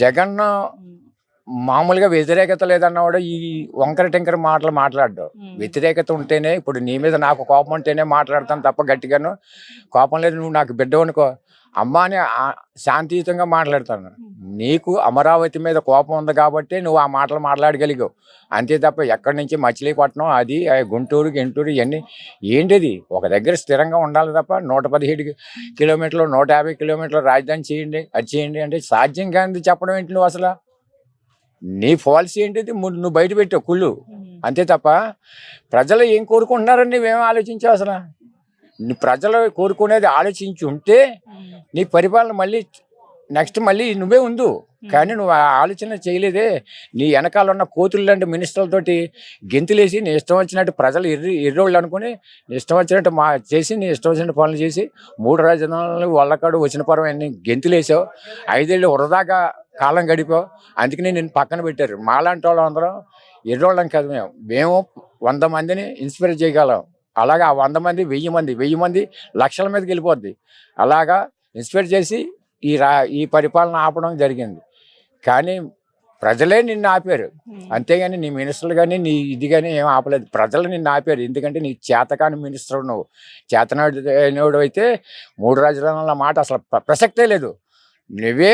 జగన్ ఉమ్, మామూలుగా వ్యతిరేకత లేదన్నవాడు ఈ వంకర టింకర మాటలు మాట్లాడ్డావు. ఉమ్, వ్యతిరేకత ఉంటేనే ఇప్పుడు నీ మీద నాకు కోపం ఉంటేనే మాట్లాడతాను తప్ప గట్టిగాను. కోపం లేదు, నువ్వు నాకు బిడ్డవనుకో అమ్మ అని శాంతియుతంగా మాట్లాడతాను. నీకు అమరావతి మీద కోపం ఉంది కాబట్టి నువ్వు ఆ మాటలు మాట్లాడగలిగావు. అంతే తప్ప ఎక్కడి నుంచి మచిలీపట్నం అది గుంటూరు గింటూరు ఇవన్నీ ఏంటిది? ఒక దగ్గర స్థిరంగా ఉండాలి తప్ప 117 కిలోమీటర్లు 150 కిలోమీటర్లు రాజధాని చేయండి, అది చేయండి అంటే సాధ్యం కానిది చెప్పడం ఏంటి నువ్వు అసలు? నీ పాలసీ ఏంటిది? నువ్వు బయట పెట్టావు కుళ్ళు. ఉమ్, అంతే తప్ప ప్రజలు ఏం కోరుకుంటున్నారని నువ్వేం ఆలోచించావు అసలు? నీ ప్రజలు కోరుకునేది ఆలోచించి ఉంటే ఉమ్, నీ పరిపాలన మళ్ళీ నెక్స్ట్ మళ్ళీ నువ్వే ఉండు. కానీ నువ్వు ఆ ఆలోచన చేయలేదే. నీ వెనకాల ఉన్న కోతులు లాంటి మినిస్టర్లతోటి గెంతులేసి నీ ఇష్టం వచ్చినట్టు ప్రజలు ఎర్రోళ్ళు అనుకుని నీ ఇష్టం వచ్చినట్టు చేసి నీ ఇష్టం వచ్చినట్టు పనులు చేసి 3 రాజధానులు వల్లకాడు వచ్చిన పరం అన్ని గెంతులేసావు. 5 ఏళ్ళు వృధాగా కాలం గడిపావు. అందుకని నేను పక్కన పెట్టారు. మాలాంటి వాళ్ళు అందరం ఎర్రోళ్ళం కాదు. మేము 100 మందిని ఇన్స్పైర్ చేయగలం. అలాగా ఆ 100 మంది 1000 మంది లక్షల మీదకి వెళ్ళిపోద్ది. అలాగా ఇన్స్పైర్ చేసి ఈ పరిపాలన ఆపడం జరిగింది. కానీ ప్రజలే నిన్ను ఆపారు. అంతేగాని నీ మినిస్టర్లు కానీ నీ ఇది కానీ ఏం ఆపలేదు. ప్రజలు నిన్ను ఆపారు. ఎందుకంటే నీ చేతకాని మినిస్టర్ నువ్వు. చేతనాడు అయితే 3 రాజధానుల మాట అసలు ప్రసక్తే లేదు. నువ్వే